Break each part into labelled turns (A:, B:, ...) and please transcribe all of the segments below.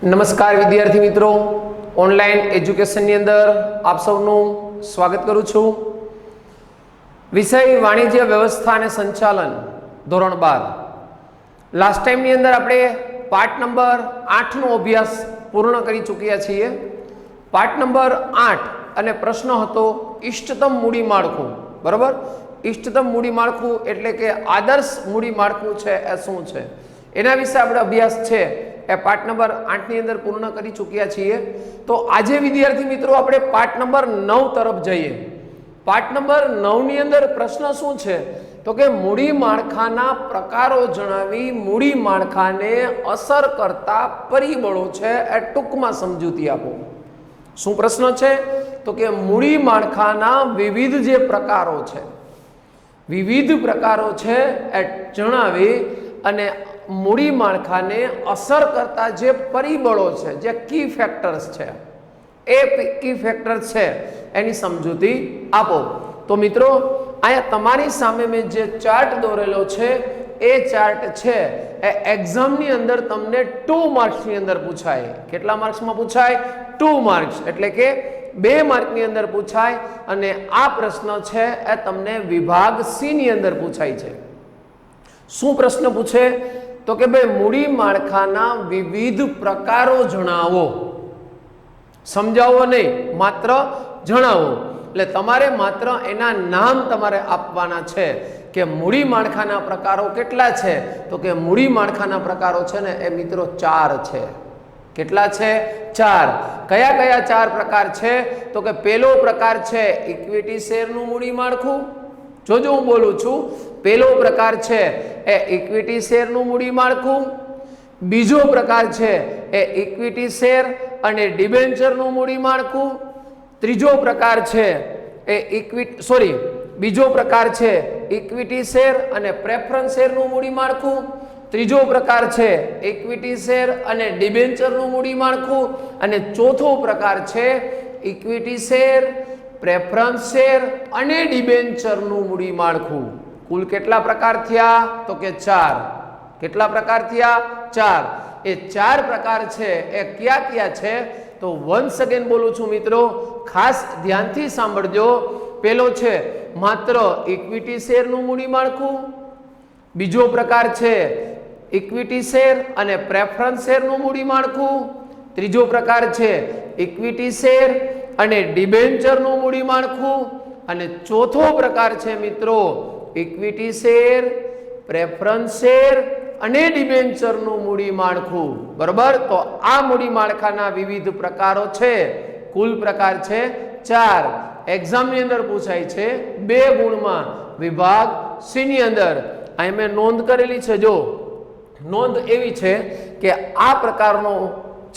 A: નમસ્કાર વિદ્યાર્થી મિત્રો, ઓનલાઈન એજ્યુકેશનની અંદર આપ સૌનું સ્વાગત કરું છું। વિષય વાણિજ્ય વ્યવસ્થા અને સંચાલન ધોરણ 12। લાસ્ટ ટાઈમની અંદર આપણે પાઠ નંબર 8 નો અભ્યાસ પૂર્ણ કરી ચૂક્યા છીએ। પાઠ નંબર 8 અને પ્રશ્ન હતો ઇષ્ટતમ મૂડી માળખું, બરાબર। ઇષ્ટતમ મૂડી માળખું એટલે કે આદર્શ મૂડી માળખું છે એ શું છે, એના વિશે આપણે અભ્યાસ છે એ પાઠ નંબર 8 ની અંદર પૂર્ણ કરી ચૂક્યા છીએ। તો આજે વિદ્યાર્થી મિત્રો આપણે પાઠ નંબર 9 તરફ જઈએ। પાઠ નંબર 9 ની અંદર પ્રશ્ન શું છે તો કે મૂડી માળખાના પ્રકારો જણાવી મૂડી માળખાને અસર કરતા પરિબળો છે એ ટૂંકમાં સમજૂતી આપો। શું પ્રશ્ન છે તો કે મૂડી માળખાના વિવિધ જે પ્રકારો છે, વિવિધ પ્રકારો છે એ જણાવી અને મૂડી માળખાને અસર કરતા જે પરિબળો છે, જે કી ફેક્ટર્સ છે, એ કી ફેક્ટર્સ છે એની સમજૂતી આપો। તો મિત્રો અહીંયા તમારી સામે મેં જે ચાર્ટ દોરેલો છે એ ચાર્ટ છે એ એક્ઝામની અંદર તમને 2 માર્ક્સની અંદર પૂછાય। કેટલા માર્ક્સમાં પૂછાય? 2 માર્ક્સ, એટલે કે 2 માર્કની અંદર પૂછાય। અને આ પ્રશ્ન છે એ તમને વિભાગ સી ની અંદર પૂછાય છે। શું પ્રશ્ન પૂછે તો કે ભાઈ મૂડી માળખાના વિવિધ પ્રકારો જણાવો, સમજાવો નહીં, માત્ર જણાવો। એટલે તમારે માત્ર એના નામ તમારે આપવાના છે કે મૂડી માળખાના પ્રકારો કેટલા છે તો કે મૂડી માળખાના પ્રકારો છે ને એ મિત્રો 4 છે। કેટલા છે? 4। કયા કયા 4 પ્રકાર છે તો કે પહેલો પ્રકાર છે ઇક્વિટી શેરનું મૂડી માળખું। જોજો હું બોલું છું, પહેલો પ્રકાર છે એ ઇક્વિટી શેરનું મૂડી માળખું। બીજો પ્રકાર છે એ ઇક્વિટી શેર અને ડિબેન્ચરનું મૂડી માળખું। ત્રીજો પ્રકાર છે એ બીજો પ્રકાર છે ઇક્વિટી શેર અને પ્રેફરન્સ શેરનું મૂડી માળખું। ત્રીજો પ્રકાર છે ઇક્વિટી શેર અને ડિબેન્ચરનું મૂડી માળખું। અને ચોથો પ્રકાર છે ઇક્વિટી શેર, પ્રેફરન્સ શેર અને ડિબેન્ચરનું મૂડી માળખું। કુલ કેટલા પ્રકાર થયા તો કે 4। કેટલા પ્રકાર થયા? 4। એ 4 પ્રકાર છે એ કયા કયા છે તો વન્સ અગેન બોલું છું મિત્રો, ખાસ ધ્યાનથી સાંભળજો। પેલો છે માત્ર ઇક્વિટી શેરનું મૂડી માળખું। બીજો પ્રકાર છે ઇક્વિટી શેર અને પ્રેફરન્સ શેરનું મૂડી માળખું। ત્રીજો પ્રકાર છે ઇક્વિટી શેર અને ડિબેન્ચરનું મૂડી માળખું। અને ચોથો પ્રકાર છે મિત્રો ઇક્વિટી શેર, પ્રેફરન્સ શેર અને ડિબેન્ચરનું મૂડી માળખું, બરાબર। તો આ મૂડી માળખાના વિવિધ પ્રકારો છે, કુલ પ્રકાર છે 4। એક્ઝામની અંદર પૂછાય છે 2 ગુણમાં વિભાગ સી ની અંદર। અહીં મેં નોંધ કરેલી છે, જો નોંધ એવી છે કે આ પ્રકારનો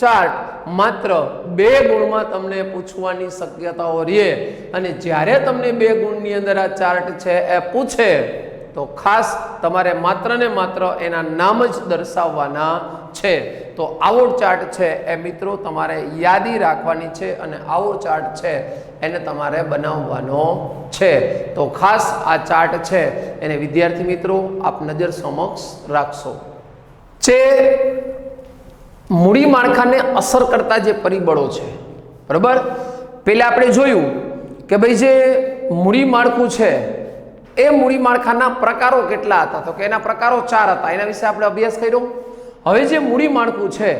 A: ચાર્ટ માત્ર 2 ગુણમાં તમને પૂછવાની શક્યતાઓ રહે। અને જ્યારે તમને 2 ગુણની અંદર આ ચાર્ટ છે એ પૂછે તો ખાસ તમારે માત્ર ને માત્ર એના નામ જ દર્શાવવાના છે। તો આવો ચાર્ટ છે એ મિત્રો તમારે યાદી રાખવાની છે અને આવો ચાર્ટ છે એને તમારે બનાવવાનો છે। તો ખાસ આ ચાર્ટ છે એને વિદ્યાર્થી મિત્રો આપ નજર સમક્ષ રાખશો। જે મૂડી માળખાને અસર કરતા જે પરિબળો છે, બરાબર। પહેલા આપણે જોયું કે ભાઈ જે મૂડી માળખું છે એ મૂડી માળખાના પ્રકારો કેટલા હતા તો કે એના પ્રકારો 4 હતા, એના વિશે આપણે અભ્યાસ કર્યો। હવે જે મૂડી માળખું છે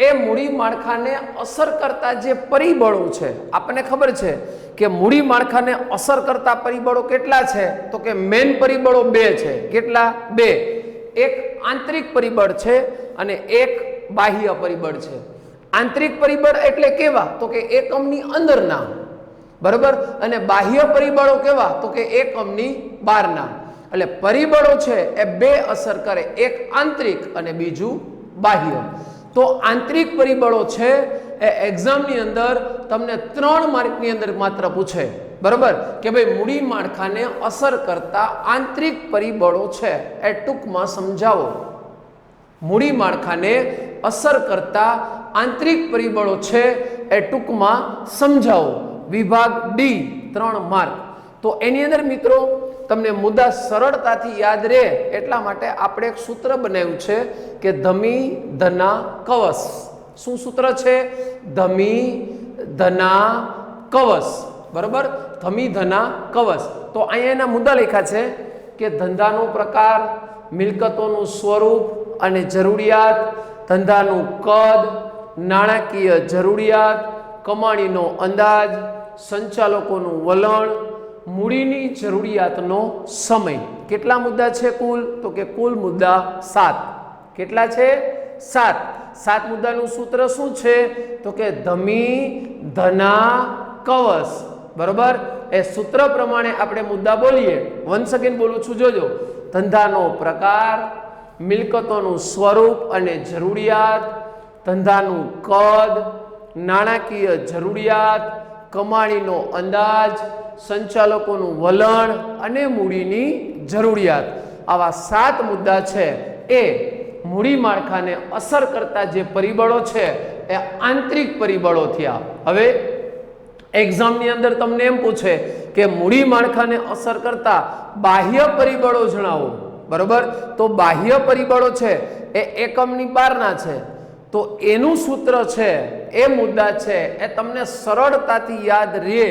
A: એ મૂડી માળખાને અસર કરતા જે પરિબળો છે, આપણને ખબર છે કે મૂડી માળખાને અસર કરતા પરિબળો કેટલા છે તો કે મેઇન પરિબળો 2 છે। કેટલા? 2। એક આંતરિક પરિબળ છે અને એક બાહ્ય પરિબળ છે। આંતરિક પરિબળ એટલે કેવા તો કે એકમની અંદરના, બરાબર। અને બાહ્ય પરિબળો કેવા તો કે એકમની બહારના। એટલે પરિબળો છે એ 2 અસર કરે, એક આંતરિક અને બીજું બાહ્ય। તો આંતરિક પરિબળો છે એ એક્ઝામની અંદર તમને 3 માર્કની અંદર માત્ર પૂછે, બરાબર, કે ભાઈ મૂડી માળખાને અસર કરતા આંતરિક પરિબળો છે એ ટૂંકમાં સમજાવો। મૂડી માળખાને અસર કરતા આંતરિક પરિબળો છે એ ટૂંકમાં સમજાવો। વિભાગ ડી 3 માર્ક। તો એની અંદર મિત્રો તમને મુદ્દા સરળતાથી યાદ રહે એટલા માટે આપણે એક સૂત્ર બનાવ્યું છે કે ધમી ધના કવચ। શું સૂત્ર છે? ધમી ધના કવસ, બરોબર, ધમી ધના કવસ. તો અહીંયા એના મુદ્દા લખ્યા છે કે ધંધાનો પ્રકાર, મિલકતોનું સ્વરૂપ અને જરૂરિયાત, ધંધાનું કદ, નાણાકીય જરૂરિયાત, કમાણીનો અંદાજ, સંચાલકોનું વલણ, મૂડીની જરૂરિયાતનો સમય. કેટલા મુદ્દા છે કુલ? તો કે કુલ મુદ્દા 7. કેટલા છે? 7. 7 મુદ્દાનું સૂત્ર શું છે? તો કે ધમી ધના કવસ, બરોબર. એ સૂત્ર પ્રમાણે આપણે મુદ્દા બોલીએ. વન્સ અગેન બોલું છું, જોજો. ધંધાનો પ્રકાર, મિલકતોનું સ્વરૂપ અને જરૂરિયાત, ધંધાનું કદ, નાણાકીય જરૂરિયાત, કમાણીનો અંદાજ, સંચાલકોનું વલણ અને મૂડીની જરૂરિયાત. આવા 7 મુદ્દા છે એ મૂડી માળખાને અસર કરતા જે પરિબળો છે એ આંતરિક પરિબળો થયા. હવે એક્ઝામની અંદર તમને એમ પૂછે કે મૂડી માળખાને અસર કરતા બાહ્ય પરિબળો જણાવો, બરોબર. તો બાહ્ય પરિબળો છે એ એકમની બહારના છે. તો એનું સૂત્ર છે, એ મુદ્દા છે એ તમને સરળતાથી યાદ રહે,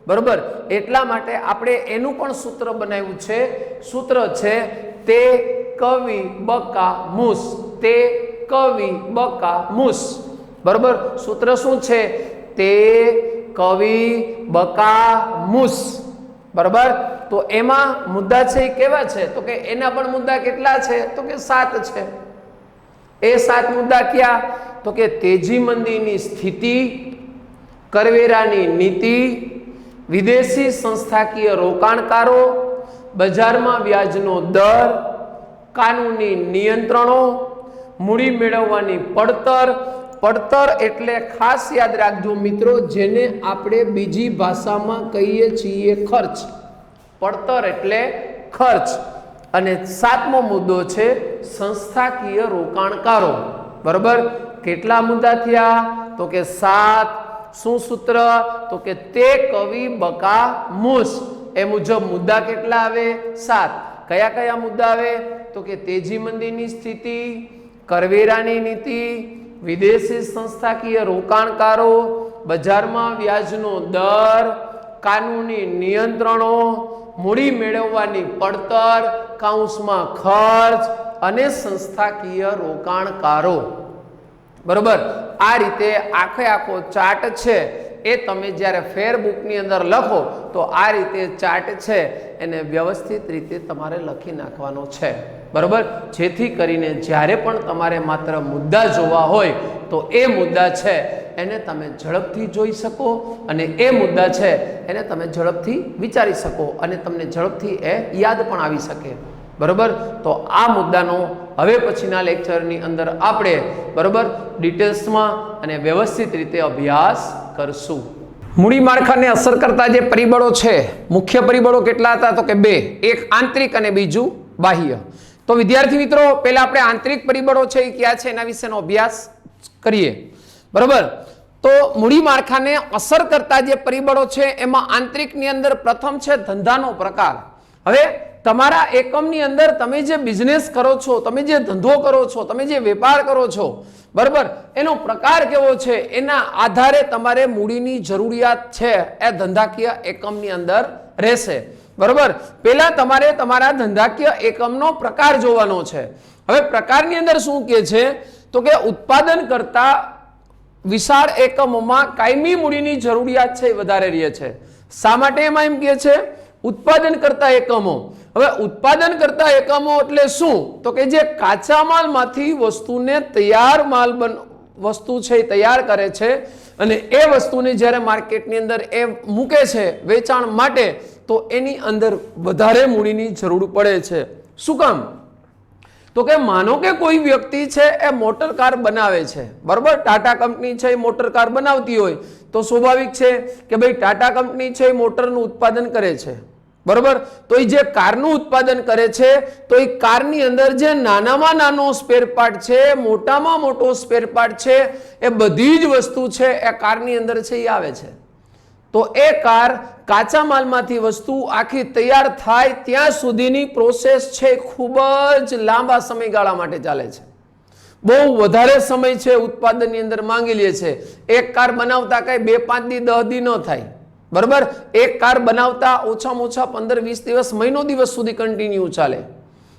A: બરોબર. એટલા માટે આપણે એનું પણ સૂત્ર બનાવ્યું છે. સૂત્ર છે તે કવિ બકા મૂસ, તે કવિ બકા મૂસ, બરોબર. સૂત્ર શું છે? તે કવિ બકા મૂસ, બરોબર. તો એમાં મુદ્દા છે એ કેવા છે? તો કે એના પણ મુદ્દા કેટલા છે? તો કે 7 છે. એ 7 મુદ્દા ક્યાં? તો કે તેજી મંદીની સ્થિતિ, કરવેરાની નીતિ, વિદેશી સંસ્થાકીય રોકાણકારો, બજારમાં વ્યાજનો દર, કાનૂની નિયંત્રણો, મૂડી મેળવવાની પડતર. પડતર એટલે ખાસ યાદ રાખજો મિત્રો, જેને આપણે બીજી ભાષામાં કહીએ છીએ ખર્ચ. પડતર એટલે ખર્ચ. અને 7મો મુદ્દો છે સંસ્થાકીય રોકાણકારો, બરોબર. કેટલા મુદ્દા થયા? તો કે 7. શું સૂત્ર? તો કે તે કવિ બકા મૂસ. એ મુજબ મુદ્દા કેટલા આવે? 7. કયા કયા મુદ્દા આવે? તો કે તેજી મંદીની સ્થિતિ, કરવેરાની નીતિ, વિદેશી સંસ્થાકીય રોકાણકારો, બજારમાં વ્યાજનો દર, કાનૂની નિયંત્રણો, મૂડી મેળવવાની પડતર કૌંસમાં ખર્ચ અને સંસ્થાકીય રોકાણકારો, બરોબર. આ રીતે આખે આખો ચાર્ટ છે એ તમે જ્યારે ફેરબુકની અંદર લખો તો આ રીતે ચાર્ટ છે એને વ્યવસ્થિત રીતે તમારે લખી નાખવાનો છે, બરોબર. જેથી કરીને જ્યારે પણ તમારે માત્ર મુદ્દા જોવા હોય તો એ મુદ્દા છે એને તમે ઝડપથી જોઈ શકો અને એ મુદ્દા છે એને તમે ઝડપથી વિચારી શકો અને તમને ઝડપથી એ યાદ પણ આવી શકે, બરોબર. તો આ મુદ્દાનો હવે પછીના લેક્ચરની અંદર આપણે, બરોબર, ડિટેલ્સમાં અને વ્યવસ્થિત રીતે અભ્યાસ કરશું. મૂડી માળખાને અસર કરતા જે પરિબળો છે, મુખ્ય પરિબળો કેટલા હતા? તો કે 2. એક આંતરિક અને બીજું બાહ્ય. તો વિદ્યાર્થી મિત્રો, પહેલા આપણે આંતરિક પરિબળો છે એ કયા છે એના વિશેનો અભ્યાસ કરીએ, બરોબર. તો મૂડી માળખાને અસર કરતા જે પરિબળો છે એમાં આંતરિકની અંદર પ્રથમ છે ધંધાનો પ્રકાર. હવે તમારા એકમની અંદર તમે જે બિઝનેસ કરો છો, તમે જે ધંધો કરો છો, તમે જે વેપાર કરો છો, બરાબર, એનો પ્રકાર કેવો છે એના આધારે તમારે મૂડીની જરૂરિયાત છે એ ધંધાકીય એકમની અંદર રહેશે, બરાબર. પહેલા તમારે તમારા ધંધાકીય એકમનો પ્રકાર જોવાનો છે. હવે પ્રકારની અંદર શું કહે છે? તો કે ઉત્પાદન કરતા વિશાળ એકમોમાં કાયમી મૂડીની જરૂરિયાત છે એ વધારે રહે છે. શા માટે એમાં એમ કહે છે? ઉત્પાદન કરતા એકમો. હવે ઉત્પાદન કરતા એકમો એટલે શું? તો કે જે કાચા માલમાંથી વસ્તુને તૈયાર માલ વસ્તુ છે એ તૈયાર કરે છે અને એ વસ્તુને જ્યારે માર્કેટની અંદર એ મૂકે છે વેચાણ માટે, તો એની અંદર વધારે મૂડીની જરૂર પડે છે. શું કામ? તો કે માનો કે કોઈ વ્યક્તિ છે એ મોટર કાર બનાવે છે, બરાબર. ટાટા કંપની છે એ મોટર કાર બનાવતી હોય તો સ્વાભાવિક છે કે ભાઈ ટાટા કંપની છે એ મોટરનું ઉત્પાદન કરે છે, બરોબર. તો એ જે કારનું ઉત્પાદન કરે છે તો એ કારની અંદર જે નાનામાં નાનો સ્પેર પાર્ટ છે, મોટામાં મોટો સ્પેર પાર્ટ છે, એ બધી જ વસ્તુ છે એ કારની અંદર છે એ આવે છે. તો એ કાર કાચા માલમાંથી વસ્તુ આખી તૈયાર થાય ત્યાં સુધીની પ્રોસેસ છે ખૂબ જ લાંબા સમયગાળા માટે ચાલે છે, બહુ વધારે સમય છે ઉત્પાદનની અંદર માંગી લે છે. એક કાર બનાવતા કઈ 2-5 દી 10 દી ન થાય, બરોબર. એક કાર બનાવતા ઓછામાં ઓછા 15-20 દિવસ, મહિનો દિવસ સુધી કન્ટિન્યુ ચાલે,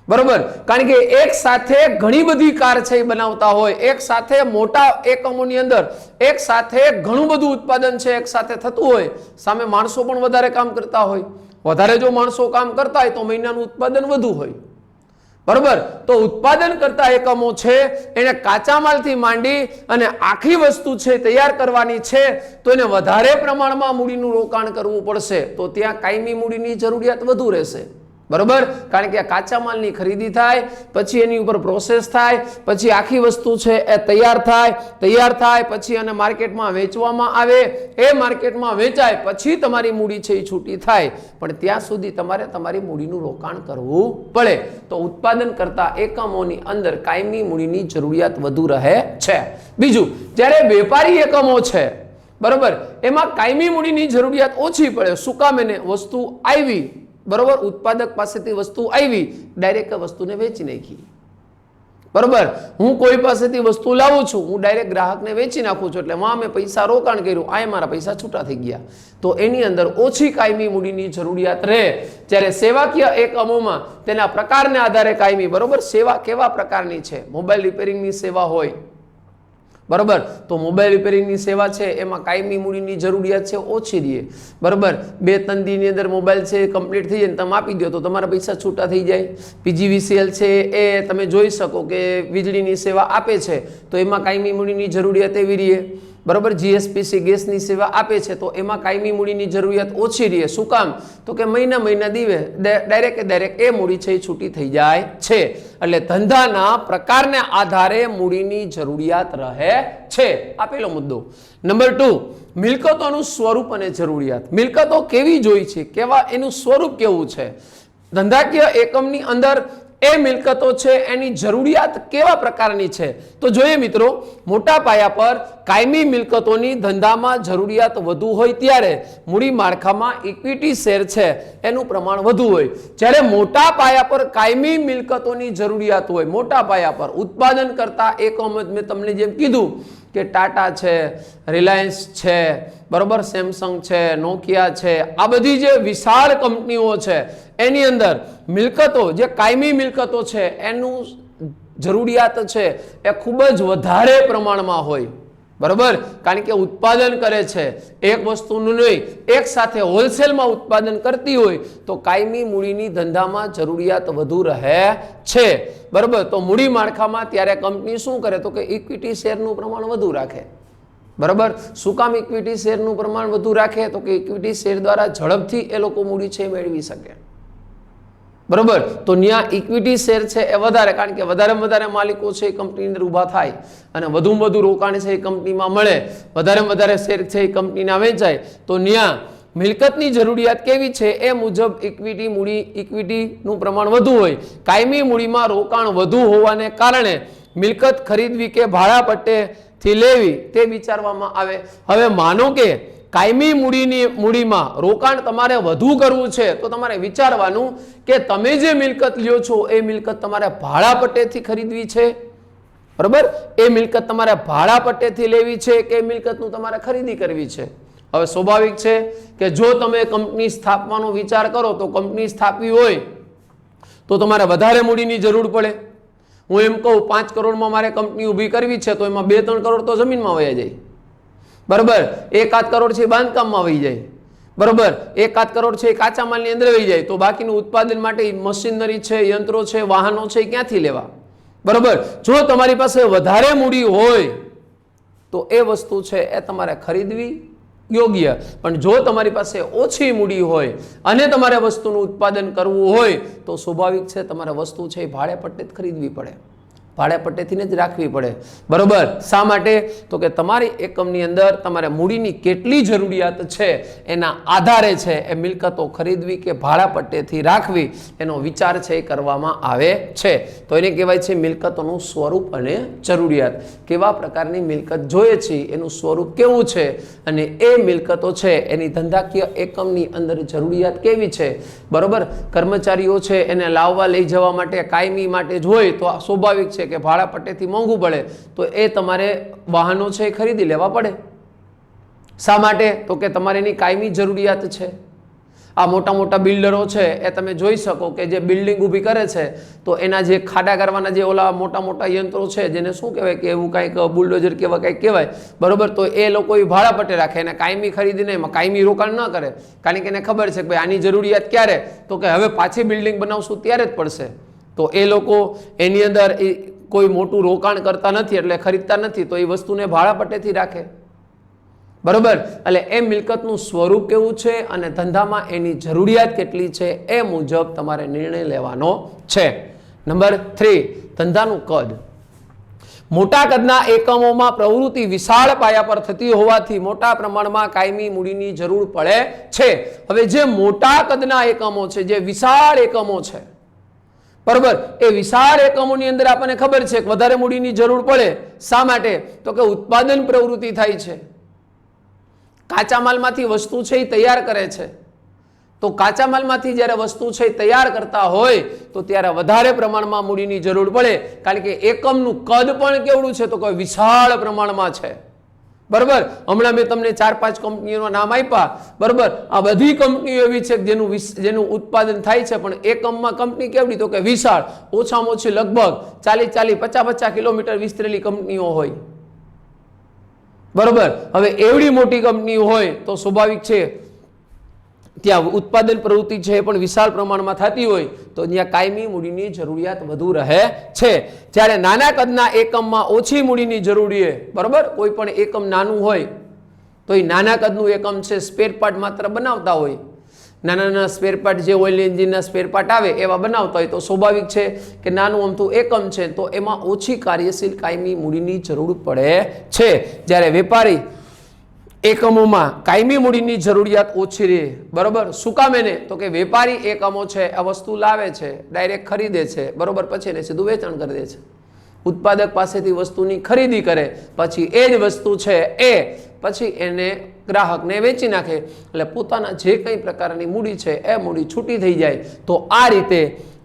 A: બરોબર. કારણ કે એક સાથે ઘણી બધી કાર છે એ બનાવતા હોય, એક સાથે મોટા એકમોની અંદર એક સાથે ઘણું બધું ઉત્પાદન છે એક સાથે થતું હોય, સામે માણસો પણ વધારે કામ કરતા હોય. વધારે જો માણસો કામ કરતા હોય તો મહિનાનું ઉત્પાદન વધુ હોય, બરોબર. તો ઉત્પાદન કરતા એકમો છે એને કાચા માલથી માંડી અને આખી વસ્તુ છે તૈયાર કરવાની છે તો એને વધારે પ્રમાણમાં મૂડીનું રોકાણ કરવું પડશે, તો ત્યાં કાયમી મૂડીની જરૂરિયાત વધુ રહેશે, બરોબર. કારણ કે આ કાચા માલની ખરીદી થાય, પછી એની ઉપર પ્રોસેસ થાય, પછી આખી વસ્તુ છે એ તૈયાર થાય પછી અને માર્કેટમાં વેચવામાં આવે, એ માર્કેટમાં વેચાય પછી તમારી મૂડી છે એ છૂટી થાય, પણ ત્યાં સુધી તમારે તમારી મૂડીનું રોકાણ કરવું પડે. તો ઉત્પાદન કરતા એકમોની અંદર કાયમી મૂડીની જરૂરિયાત વધુ રહે છે. બીજું, જ્યારે વેપારી એકમો છે, બરોબર, એમાં કાયમી મૂડીની જરૂરિયાત ઓછી પડે. શું કામ? એને વસ્તુ આવી, બરોબર, ઉત્પાદક પાસેથી વસ્તુ આવી, ડાયરેક્ટ વસ્તુને વેચી નાખી, બરોબર. હું કોઈ પાસેથી વસ્તુ લાવું છું, હું ડાયરેક્ટ ગ્રાહકને વેચી નાખું છું, એટલે માં મેં પૈસા રોકાણ કર્યું, આ મારા પૈસા છૂટા થઈ ગયા, તો એની અંદર ઓછી કાયમી મૂડીની જરૂરિયાત રહે. જ્યારે સેવાકીય એકમોમાં તેના પ્રકારને આધારે કાયમી, બરોબર. સેવા કેવા પ્રકારની છે? મોબાઈલ રિપેરિંગની સેવા હોય, બરોબર, તો મોબાઈલ રિપેરિંગની સેવા છે એમાં કાયમી મૂડીની જરૂરિયાત છે ઓછી રહે, બરોબર. 2-3 દીની અંદર મોબાઈલ છે કમ્પ્લીટ થઈ જાય, તમે આપી દો તો તમારા પૈસા છૂટા થઈ જાય. PGVCL છે એ તમે જોઈ શકો કે વીજળીની સેવા આપે છે તો એમાં કાયમી મૂડીની જરૂરિયાત એવી રહે, બરોબર. GSPC ગેસની સેવા આપે છે તો એમાં કાયમી મૂડીની જરૂરિયાત ઓછી રહે. શું કામ? તો કે મહિના દીવે ડાયરેક્ટ એ મૂડી છે એ છૂટી થઈ જાય છે. એટલે ધંધાના પ્રકારને આધારે મૂડીની જરૂરિયાત રહે છે. આ પહેલો મુદ્દો. નંબર 2, મિલકતોનું સ્વરૂપ અને જરૂરિયાત. મિલકતો કેવી જોઈ છે, કેવા એનું સ્વરૂપ કેવું છે? ધંધાકીય એકમની અંદર એ મિલકતો છે એની જરૂરિયાત કેવા પ્રકારની છે? તો જોઈએ મિત્રો, મોટા પાયા પર કાયમી મિલકતોની ધંધામાં જરૂરિયાત વધુ હોય ત્યારે મૂડી માળખામાં ઇક્વિટી શેર છે એનું પ્રમાણ વધુ હોય. જ્યારે મોટા પાયા પર કાયમી મિલકતોની જરૂરિયાત હોય, મોટા પાયા પર ઉત્પાદન કરતા એકમ, મેં તમને જેમ કીધું કે ટાટા છે, રિલાયન્સ છે, બરોબર, સેમસંગ છે, નોકિયા છે, આ બધી જે વિશાળ કંપનીઓ છે એની અંદર મિલકતો, જે કાયમી મિલકતો છે એનું જરૂરિયાત છે એ ખૂબ જ વધારે પ્રમાણમાં હોય, બરોબર. કારણ કે ઉત્પાદન કરે છે એક વસ્તુનું નહીં, એક સાથે હોલસેલમાં ઉત્પાદન કરતી હોય તો કાયમી મૂડીની ધંધામાં જરૂરિયાત વધુ રહે છે, બરોબર. તો મૂડી માળખામાં ત્યારે કંપની શું કરે તો કે ઇક્વિટી શેરનું પ્રમાણ વધુ રાખે, બરોબર. શું કામ ઇક્વિટી શેરનું પ્રમાણ વધુ રાખે? તો કે ઇક્વિટી શેર દ્વારા ઝડપથી એ લોકો મૂડી છે મેળવી શકે, બરોબર. તો ત્યાં ઇક્વિટી શેર છે એ વધારે, કારણ કે વધારેમાં વધારે માલિકો છે એ કંપની અંદર ઊભા થાય અને વધુમાં વધુ રોકાણ છે એ કંપનીમાં મળે, વધારેમાં વધારે શેર છે એ કંપનીના વેચાય, તો ત્યાં મિલકતની જરૂરિયાત કેવી છે એ મુજબ ઇક્વિટીનું પ્રમાણ વધુ હોય. કાયમી મૂડીમાં રોકાણ વધુ હોવાને કારણે મિલકત ખરીદવી કે ભાડા પટ્ટેથી લેવી તે વિચારવામાં આવે. હવે માનો કે કાયમી મૂડીમાં રોકાણ તમારે વધુ કરવું છે તો તમારે વિચારવાનું કે તમે જે મિલકત લ્યો છો એ મિલકત તમારે ભાડા પટ્ટેથી ખરીદવી છે, બરોબર. એ મિલકત તમારે ભાડા પટ્ટેથી લેવી છે કે મિલકતનું તમારે ખરીદી કરવી છે. હવે સ્વાભાવિક છે કે જો તમે કંપની સ્થાપવાનો વિચાર કરો તો કંપની સ્થાપવી હોય તો તમારે વધારે મૂડીની જરૂર પડે. હું એમ કહું 5 કરોડમાં મારે કંપની ઊભી કરવી છે તો એમાં 2-3 કરોડ તો જમીનમાં વહી જાય, બરોબર. 1-8 કરોડ છે બાંધકામમાં વહી જાય, બરોબર. 1-8 કરોડ છે કાચા માલની અંદર વહી જાય, તો બાકીનું ઉત્પાદન માટે મશીનરી છે, યંત્રો છે, વાહનો છે, ક્યાંથી લેવા, બરોબર. જો તમારી પાસે વધારે મૂડી હોય તો એ વસ્તુ છે એ તમારે ખરીદવી યોગ્ય, પણ જો તમારી પાસે ઓછી મૂડી હોય અને તમારે વસ્તુનું ઉત્પાદન કરવું હોય તો સ્વાભાવિક છે તમારે વસ્તુ છે એ ભાડે પટ્ટે જ ખરીદવી પડે, ભાડે પટ્ટેથી જ રાખવી પડે, બરોબર. શા માટે? તો કે તમારી એકમની અંદર તમારે મૂડીની કેટલી જરૂરિયાત છે એના આધારે છે એ મિલકતો ખરીદવી કે ભાડા પટ્ટેથી રાખવી એનો વિચાર છે એ કરવામાં આવે છે. તો એને કહેવાય છે મિલકતોનું સ્વરૂપ અને જરૂરિયાત. કેવા પ્રકારની મિલકત જોઈએ છે એનું સ્વરૂપ કેવું છે અને એ મિલકતો છે એની ધંધાકીય એકમની અંદર જરૂરિયાત કેવી છે, બરોબર. કર્મચારીઓ છે એને લાવવા લઈ જવા માટે કાયમી માટે જ હોય તો સ્વાભાવિક છે છે કે ભાડા પટ્ટેથી મોંઘું પડે તો એ તમારે વાહનો છે એ ખરીદી લેવા પડે. શા માટે? તો કે તમારે એની કાયમી જરૂરિયાત છે. આ મોટા મોટા બિલ્ડરો છે એ તમે જોઈ શકો કે જે બિલ્ડિંગ ઊભી કરે છે તો એના જે ખાડા કરવાના જે ઓલા મોટા મોટા યંત્રો છે જેને શું કહેવાય કે એવું કાંઈક બુલડોઝર કેવા કંઈક કહેવાય, બરોબર, તો એ લોકો ભાડા પટ્ટે રાખે એને કાયમી ખરીદીને એમાં કાયમી રોકાણ ન કરે. કારણ કે એને ખબર છે કે ભાઈ આની જરૂરિયાત ક્યારે, તો કે હવે પાછી બિલ્ડિંગ બનાવશું ત્યારે જ પડશે. તો એ લોકો એની અંદર કોઈ મોટું રોકાણ કરતા નથી એટલે ખરીદતા નથી, તો એ વસ્તુને ભાડા પટ્ટેથી રાખે. બરોબર, એટલે એ મિલકતનું સ્વરૂપ કેવું છે અને ધંધામાં એની જરૂરિયાત કેટલી છે એ મુજબ તમારે નિર્ણય લેવાનો છે. નંબર 3, ધંધાનું કદ. મોટા કદના એકમોમાં પ્રવૃત્તિ વિશાળ પાયા પર થતી હોવાથી મોટા પ્રમાણમાં કાયમી મૂડીની જરૂર પડે છે. હવે જે મોટા કદના એકમો છે, જે વિશાળ એકમો છે, બરોબર, એ વિશાળ એકમોની અંદર આપણને ખબર છે કે વધારે મૂડીની જરૂર પડે. શા માટે? તો કે ઉત્પાદન પ્રવૃત્તિ થાય છે. કાચા માલમાંથી વસ્તુ છે એ તૈયાર કરે છે. તો કાચા માલમાંથી જ્યારે વસ્તુ છે એ તૈયાર કરતા હોય તો ત્યારે વધારે પ્રમાણમાં મૂડીની જરૂર પડે. કારણ કે એકમનું કદ પણ કેવડું છે? તો કે વિશાળ પ્રમાણમાં છે. બરોબર, હમણાં મેં તમને 4-5 કંપનીઓના નામ આપ્યા. બરોબર, આ બધી કંપનીઓ એવી છે જેનું ઉત્પાદન થાય છે, પણ એકમમાં કંપની કેવડી? તો કે વિશાળ. ઓછામાં ઓછી લગભગ 40-50 કિલોમીટર વિસ્તરેલી કંપનીઓ હોય. બરોબર, હવે એવડી મોટી કંપની હોય તો સ્વાભાવિક છે ત્યાં ઉત્પાદન પ્રવૃત્તિ છે એ પણ વિશાળ પ્રમાણમાં થતી હોય તો ત્યાં કાયમી મૂડીની જરૂરિયાત વધુ રહે છે. જ્યારે નાના કદના એકમમાં ઓછી મૂડીની જરૂરી છે. બરોબર, કોઈ પણ એકમ નાનું હોય તો એ નાના કદનું એકમ છે, સ્પેર પાર્ટ માત્ર બનાવતા હોય, નાના નાના સ્પેર પાર્ટ જે ઓઇલ એન્જિનના સ્પેર પાર્ટ આવે એવા બનાવતા હોય તો સ્વાભાવિક છે કે નાનું અમથું એકમ છે તો એમાં ઓછી કાર્યશીલ કાયમી મૂડીની જરૂર પડે છે. જ્યારે વેપારી એકમોમાં કાયમી મૂડીની જરૂરિયાત ઓછી રહે. બરોબર, શું કામ એને? તો કે વેપારી એકમો છે આ વસ્તુ લાવે છે, ડાયરેક્ટ ખરીદે છે, બરોબર, પછી એને સીધું વેચાણ કરી દે છે. ઉત્પાદક પાસેથી વસ્તુની ખરીદી કરે, પછી એ જ વસ્તુ છે એ પછી એને ગ્રાહકને વેચી નાખે. એટલે પોતાના જે કંઈ પ્રકારની મૂડી છે એ મૂડી છૂટી થઈ જાય. તો આ રીતે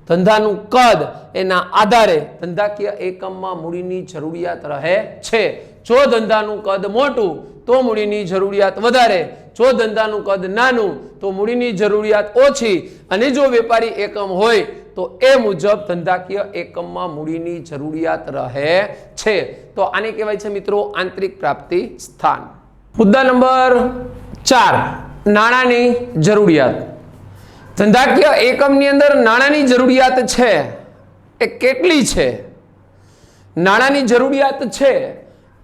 A: ધંધાનું કદ એના આધારે ધંધાકીય એકમમાં મૂડીની જરૂરિયાત રહે છે. જો ધંધાનું કદ મોટું તો મૂડીની જરૂરિયાત વધારે, જો ધંધાનું કદ નાનું તો મૂડીની જરૂરિયાત ઓછી, અને જો વેપારી એકમ હોય તો એ મુજબ ધંધાકીય એકમમાં મૂડીની જરૂરિયાત રહે છે. તો આને કહેવાય છે મિત્રો આંતરિક પ્રાપ્તિ સ્થાન. મુદ્દા નંબર 4, નાણાંની જરૂરિયાત. ધંધાકીય એકમની અંદર નાણાંની જરૂરિયાત છે એ કેટલી છે? નાણાંની જરૂરિયાત છે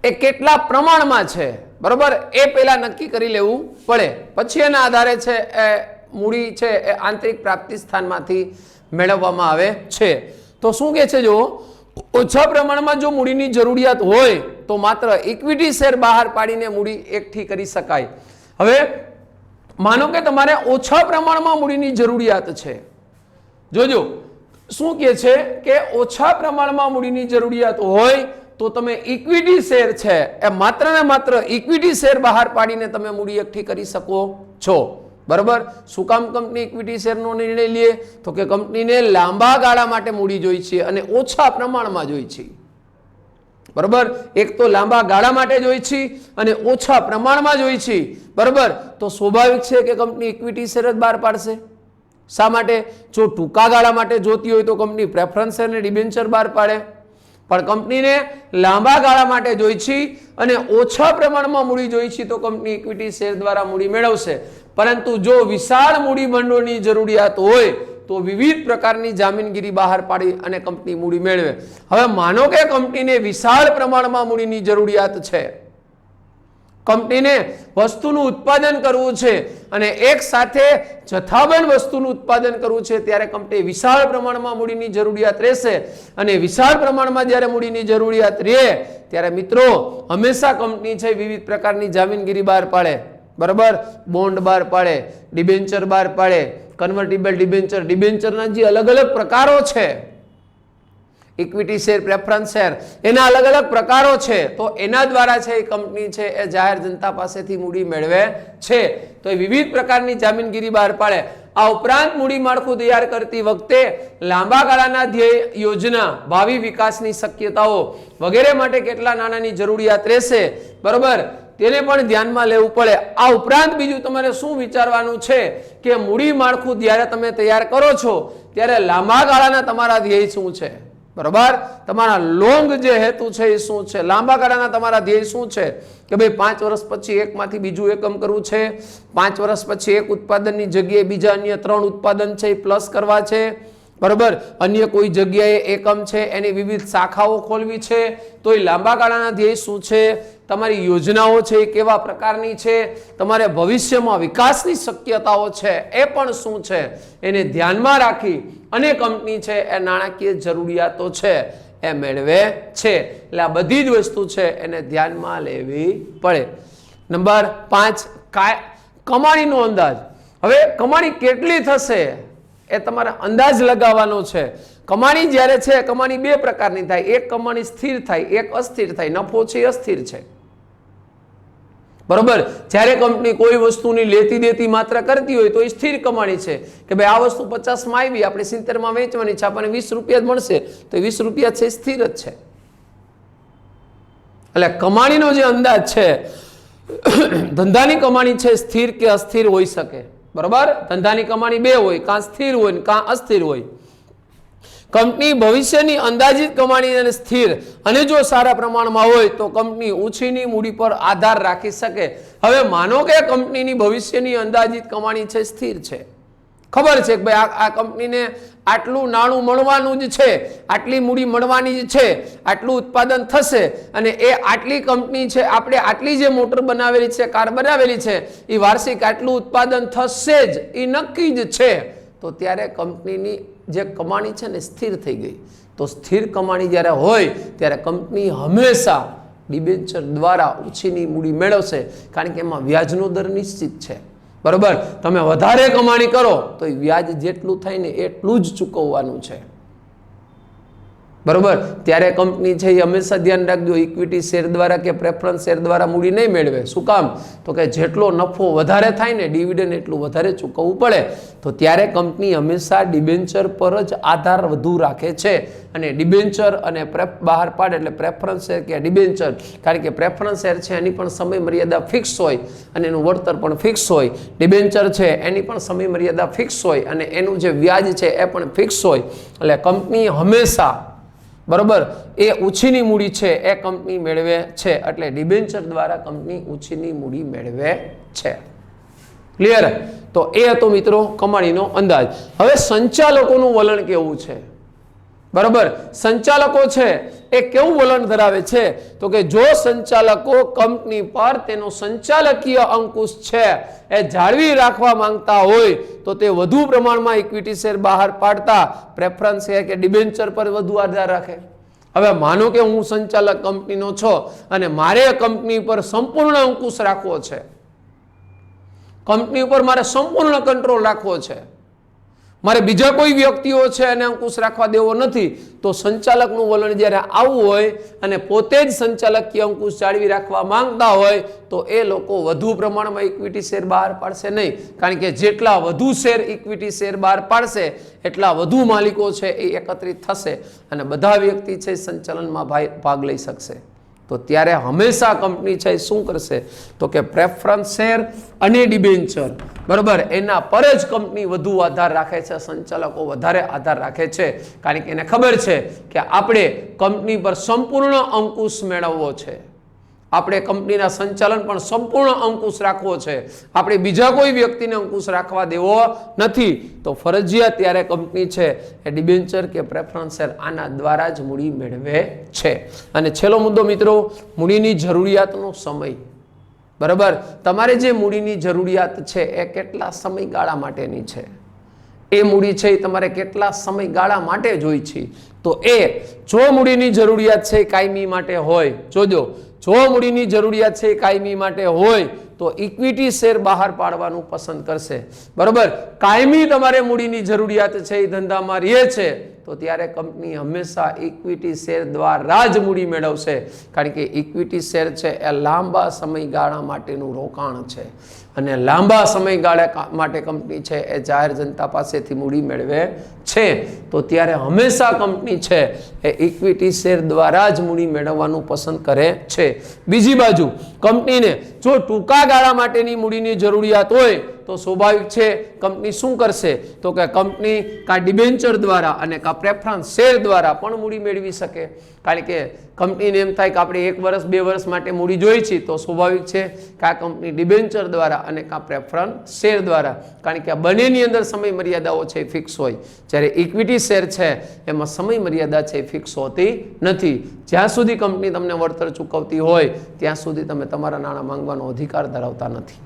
A: એ કેટલા પ્રમાણમાં છે? બરોબર, એ પહેલા નક્કી કરી લેવું પડે. પછી એના આધારે છે એ મૂડી છે એ આંતરિક પ્રાપ્તિ સ્થાનમાંથી મેળવવામાં આવે છે. તો શું કહે છે? જો ઓછા પ્રમાણમાં જો મૂડીની જરૂરિયાત હોય તો માત્ર ઇક્વિટી શેર બહાર પાડીને મૂડી એકઠી કરી શકાય. હવે માનો કે તમારે ઓછા પ્રમાણમાં મૂડીની જરૂરિયાત છે. જોજો શું કહે છે કે ઓછા પ્રમાણમાં મૂડીની જરૂરિયાત હોય તો તમે ઇક્વિટી શેર છે એ માત્ર ને માત્ર ઇક્વિટી શેર બહાર પાડીને તમે મૂડી એકઠી કરી શકો છો. બરોબર, શું કામ કંપની ઇક્વિટી શેરનો નિર્ણય લે? તો કે કંપનીને લાંબા ગાળા માટે મૂડી જોઈ છે અને ઓછા પ્રમાણમાં જોઈ છે. બરોબર, એક તો લાંબા ગાળા માટે જોઈ છે અને ઓછા પ્રમાણમાં જોઈ છે. બરોબર, તો સ્વાભાવિક છે કે કંપની ઇક્વિટી શેર જ બહાર પાડશે. શા માટે? જો ટૂંકા ગાળા માટે જોતી હોય તો કંપની પ્રેફરન્સ શેર અને ડિબેન્ચર બહાર પાડે, પણ કંપનીને લાંબા ગાળા માટે જોઈ છે અને ઓછા પ્રમાણમાં મૂડી જોઈ છે તો કંપની ઇક્વિટી શેર દ્વારા મૂડી મેળવશે. પરંતુ જો વિશાળ મૂડી ભંડોળની જરૂરિયાત હોય તો વિવિધ પ્રકારની જામીનગીરી બહાર પાડી અને કંપની મૂડી મેળવે. હવે માનો કે કંપનીને વિશાળ પ્રમાણમાં મૂડીની જરૂરિયાત છે, કંપનીને વસ્તુનું ઉત્પાદન કરવું છે અને એક સાથે જથ્થાબંધ વસ્તુનું ઉત્પાદન કરવું છે, ત્યારે કંપની વિશાળ પ્રમાણમાં મૂડીની જરૂરિયાત રહેશે. અને વિશાળ પ્રમાણમાં જ્યારે મૂડીની જરૂરિયાત રહે ત્યારે મિત્રો હંમેશા કંપની છે વિવિધ પ્રકારની જામીનગીરી બહાર પાડે. બરાબર, બોન્ડ બહાર પાડે, ડિબેન્ચર બહાર પાડે, કન્વર્ટિબલ ડિબેન્ચર, ડિબેન્ચરના જે અલગ અલગ પ્રકારો છે, ઇક્વિટી શેર, પ્રેફરન્સ શેર, એના અલગ અલગ પ્રકારો છે. તો એના દ્વારા છે એ કંપની છે એ જાહેર જનતા પાસેથી મૂડી મેળવે છે. તો એ વિવિધ પ્રકારની જામીનગીરી બહાર પાડે આ ઉપરાંત મૂડી માળખું તૈયાર કરતી વખતે લાંબા ગાળાના ધ્યેય, યોજના, ભાવિ વિકાસની શક્યતાઓ વગેરે માટે કેટલા નાણાંની જરૂરિયાત રહેશે, બરોબર, તેને પણ ધ્યાનમાં લેવું પડે. આ ઉપરાંત બીજું તમારે શું વિચારવાનું છે કે મૂડી માળખું જ્યારે તમે તૈયાર કરો છો ત્યારે લાંબા ગાળાના તમારા ધ્યેય શું છે, બરોબર, તમારા લોંગ જે હેતુ છે એ શું છે, લાંબા ગાળાના તમારા ધ્યેય શું છે કે ભાઈ 5 વર્ષ પછી એકમાંથી બીજું એકમ કરવું છે, 5 વર્ષ પછી એક ઉત્પાદનની જગ્યાએ બીજા અન્ય 3 ઉત્પાદન છે એ પ્લસ કરવા છે, બરોબર, અન્ય કોઈ જગ્યાએ એકમ છે એની વિવિધ શાખાઓ ખોલવી છે. તો એ લાંબા ગાળાના ધ્યેય શું છે, તમારી યોજનાઓ છે એ કેવા પ્રકારની છે, તમારે ભવિષ્યમાં વિકાસની શક્યતાઓ છે એ પણ શું છે, એને ધ્યાનમાં રાખી અને કંપની છે એ નાણાકીય જરૂરિયાતો છે એ મેળવે છે. એટલે આ બધી જ વસ્તુ છે એને ધ્યાનમાં લેવી પડે. નંબર 5, કમાણીનો અંદાજ. હવે કમાણી કેટલી થશે એ તમારે અંદાજ લગાવવાનો છે. કમાણી જ્યારે છે, કમાણી 2 પ્રકારની થાય. એક કમાણી સ્થિર થાય, એક અસ્થિર થાય. નફો છે એ અસ્થિર છે, બરોબર. જ્યારે કંપની કોઈ વસ્તુની લેતી દેતી માત્ર કરતી હોય તો એ સ્થિર કમાણી છે કે ભાઈ આ વસ્તુ 50 માં આવી, આપણે 70 માં વેચવાની છે, આપણને 20 રૂપિયા જ મળશે, તો 20 રૂપિયા છે સ્થિર જ છે. એટલે કમાણીનો જે અંદાજ છે, ધંધાની કમાણી છે સ્થિર કે અસ્થિર હોઈ શકે, બરોબર. ધંધાની કમાણી 2 હોય, કાં સ્થિર હોય કાં અસ્થિર હોય. કંપની ભવિષ્યની અંદાજિત કમાણી અને સ્થિર અને જો સારા પ્રમાણમાં હોય તો કંપની ઓછીની મૂડી પર આધાર રાખી શકે. હવે માનો કે કંપનીની ભવિષ્યની અંદાજિત કમાણી છે સ્થિર છે, ખબર છે કે ભાઈ આ કંપનીને આટલું નાણું મળવાનું જ છે, આટલી મૂડી મળવાની જ છે, આટલું ઉત્પાદન થશે અને એ આટલી કંપની છે, આપણે આટલી જે મોટર બનાવેલી છે, કાર બનાવેલી છે, એ વાર્ષિક આટલું ઉત્પાદન થશે જ, એ નક્કી જ છે. તો ત્યારે કંપનીની જે કમાણી છે ને સ્થિર થઈ ગઈ. તો સ્થિર કમાણી જ્યારે હોય ત્યારે કંપની હંમેશા ડિબેન્ચર દ્વારા ઓછીની મૂડી મેળવશે, કારણ કે એમાં વ્યાજનો દર નિશ્ચિત છે, બરોબર. તમે વધારે કમાણી કરો તો એ વ્યાજ જેટલું થાય ને એટલું જ ચૂકવવાનું છે, બરોબર. ત્યારે કંપની છે એ હંમેશા ધ્યાન રાખજો, ઇક્વિટી શેર દ્વારા કે પ્રેફરન્સ શેર દ્વારા મૂડી નહીં મેળવે. શું કામ? તો કે જેટલો નફો વધારે થાય ને ડિવિડન્ડ એટલું વધારે ચૂકવવું પડે. તો ત્યારે કંપની હંમેશા ડિબેન્ચર પર જ આધાર વધુ રાખે છે અને ડિબેન્ચર અને બહાર પાડે એટલે પ્રેફરન્સ શેર કે ડિબેન્ચર, કારણ કે પ્રેફરન્સ શેર છે એની પણ સમય મર્યાદા ફિક્સ હોય અને એનું વળતર પણ ફિક્સ હોય. ડિબેન્ચર છે એની પણ સમય મર્યાદા ફિક્સ હોય અને એનું જે વ્યાજ છે એ પણ ફિક્સ હોય. એટલે કંપની હંમેશા, બરોબર, એ ઓછીની મૂડી છે એ કંપની મેળવે છે. એટલે ડિબેન્ચર દ્વારા કંપની ઓછીની મૂડી મેળવે છે. ક્લિયર? તો એ હતો મિત્રો કમાણીનો અંદાજ. હવે સંચાલકોનું વલણ કેવું છે, બરોબર. સંચાલકો છે એ કેવું વલણ ધરાવે છે તો કે જો સંચાલકો કંપની પર તેનો સંચાલકીય અંકુશ છે એ જાળવી રાખવા માંગતા હોય તો તે વધુ પ્રમાણમાં ઇક્વિટી શેર બહાર પાડતા પ્રેફરન્સ શેર કે ડિબેન્ચર પર વધુ આધાર રાખે. હવે માનો કે હું સંચાલક કંપનીનો છો અને મારે કંપની પર સંપૂર્ણ અંકુશ રાખવો છે, કંપની ઉપર મારે સંપૂર્ણ કંટ્રોલ રાખવો છે, મારે બીજા કોઈ વ્યક્તિઓ છે એને અંકુશ રાખવા દેવો નથી. તો સંચાલકનું વલણ જ્યારે આવું હોય અને પોતે જ સંચાલકીય અંકુશ જાળવી રાખવા માંગતા હોય તો એ લોકો વધુ પ્રમાણમાં ઇક્વિટી શેર બહાર પાડશે નહીં, કારણ કે જેટલા વધુ શેર ઇક્વિટી શેર બહાર પાડશે એટલા વધુ માલિકો છે એ એકત્રિત થશે અને બધા વ્યક્તિ છે સંચાલનમાં ભાગ લઈ શકશે. તો ત્યારે હંમેશા કંપની છે શું કરશે તો કે પ્રેફરન્સ શેર અને ડિબેન્ચર, બરોબર, એના પર જ કંપની વધુ આધાર રાખે છે, સંચાલકો વધારે આધાર રાખે છે, કારણ કે એને ખબર છે કે આપણે કંપની પર સંપૂર્ણ અંકુશ મેળવવો છે, આપણે કંપનીના સંચાલન પણ સંપૂર્ણ અંકુશ રાખવો છે, આપણે બીજા કોઈ વ્યક્તિને અંકુશ રાખવા દેવો નથી. તો ફરજિયાત ત્યારે કંપની છે એ ડિબેન્ચર કે પ્રેફરન્સ શેર આના દ્વારા જ મૂડી મેળવે છે. અને છેલ્લો મુદ્દો મિત્રો, મૂડીની જરૂરિયાતનો સમય, બરાબર. તમારે જે મૂડીની જરૂરિયાત છે એ કેટલા સમયગાળા માટેની છે, એ મૂડી છે એ તમારે કેટલા સમયગાળા માટે જોઈ છે. તો એ જો મૂડીની જરૂરિયાત છે કાયમી માટે હોય, જોજો, જો મૂડીની જરૂરિયાત છે કાયમી માટે હોય તો ઇક્વિટી શેર બહાર પાડવાનું પસંદ કરશે, બરોબર. કાયમી તમારે મૂડીની જરૂરિયાત છે એ ધંધામાં રહે છે તો ત્યારે કંપની હંમેશા ઇક્વિટી શેર દ્વારા જ મૂડી મેળવશે, કારણ કે ઇક્વિટી શેર છે એ લાંબા સમયગાળા માટેનું રોકાણ છે અને લાંબા સમયગાળા માટે કંપની છે એ જાહેર જનતા પાસેથી મૂડી મેળવે છે, તો ત્યારે હંમેશા કંપની છે એ ઇક્વિટી શેર દ્વારા જ મૂડી મેળવવાનું પસંદ કરે છે. બીજી બાજુ કંપનીને જો ટૂંકા ગાળા માટેની મૂડીની જરૂરિયાત હોય તો સ્વાભાવિક છે કંપની શું કરશે, તો કે કંપની કાં ડિબેન્ચર દ્વારા અને કાં પ્રેફરન્સ શેર દ્વારા પણ મૂડી મેળવી શકે. કારણ કે કંપનીને એમ થાય કે આપણે 1 વર્ષ 2 વર્ષ માટે મૂડી જોઈ છે, તો સ્વાભાવિક છે કે આ કંપની ડિબેન્ચર દ્વારા અને કાં પ્રેફરન્સ શેર દ્વારા, કારણ કે આ બંનેની અંદર સમય મર્યાદાઓ છે એ ફિક્સ હોય, જ્યારે ઇક્વિટી શેર છે એમાં સમય મર્યાદા છે એ ફિક્સ હોતી નથી. જ્યાં સુધી કંપની તમને વળતર ચૂકવતી હોય ત્યાં સુધી તમે તમારા નાણાં માંગવાનો અધિકાર ધરાવતા નથી,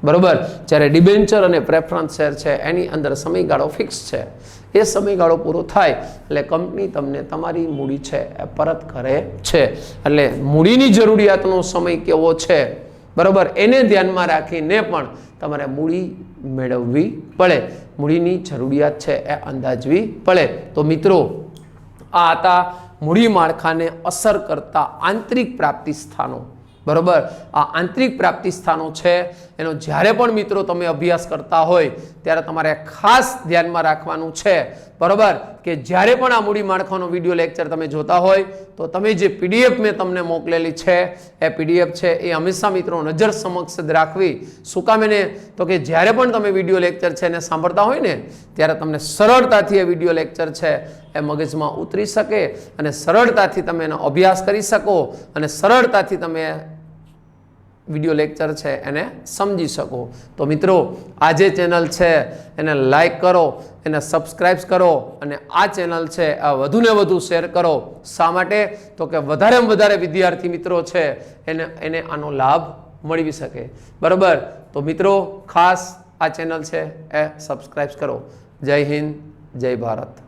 A: બરોબર. જ્યારે ડિબેન્ચર અને પ્રેફરન્સ શેર છે એની અંદર સમયગાળો ફિક્સ છે, એ સમયગાળો પૂરો થાય એટલે કંપની તમને તમારી મૂડી છે એ પરત કરે છે. એટલે મૂડીની જરૂરિયાતનો સમય કેવો છે, બરોબર, એને ધ્યાનમાં રાખીને પણ તમારે મૂડી મેળવવી પડે, મૂડીની જરૂરિયાત છે એ અંદાજવી પડે. તો મિત્રો, આ હતા મૂડી માળખાને અસર કરતા આંતરિક પ્રાપ્તિ સ્થાનો, બરોબર. આ આંતરિક પ્રાપ્તિ સ્થાનો છે એનો જ્યારે પણ મિત્રો તમે અભ્યાસ કરતા હોય ત્યારે તમારે ખાસ ધ્યાનમાં રાખવાનું છે, બરોબર, કે જ્યારે પણ આ મૂડી માળખાનો વિડીયો લેક્ચર તમે જોતા હોય તો તમે જે પીડીએફ મેં તમને મોકલેલી છે એ પીડીએફ છે એ હંમેશા મિત્રો નજર સમક્ષ જ રાખવી. શું કામ એને, તો કે જ્યારે પણ તમે વિડીયો લેક્ચર છે એને સાંભળતા હોય ને ત્યારે તમને સરળતાથી એ વિડીયો લેક્ચર છે એ મગજમાં ઉતરી શકે અને સરળતાથી તમે એનો અભ્યાસ કરી શકો અને સરળતાથી તમે વિડીયો લેક્ચર છે એને સમજી શકો. તો મિત્રો, આ જે ચેનલ છે એને લાઈક કરો, એને સબસ્ક્રાઈબ કરો અને આ ચેનલ છે આ વધુને વધુ શેર કરો. શા માટે, તો કે વધારેમાં વધારે વિદ્યાર્થી મિત્રો છે એને આનો લાભ મળી શકે, બરાબર. તો મિત્રો, ખાસ આ ચેનલ છે એ સબસ્ક્રાઈબ કરો. જય હિન્દ, જય ભારત.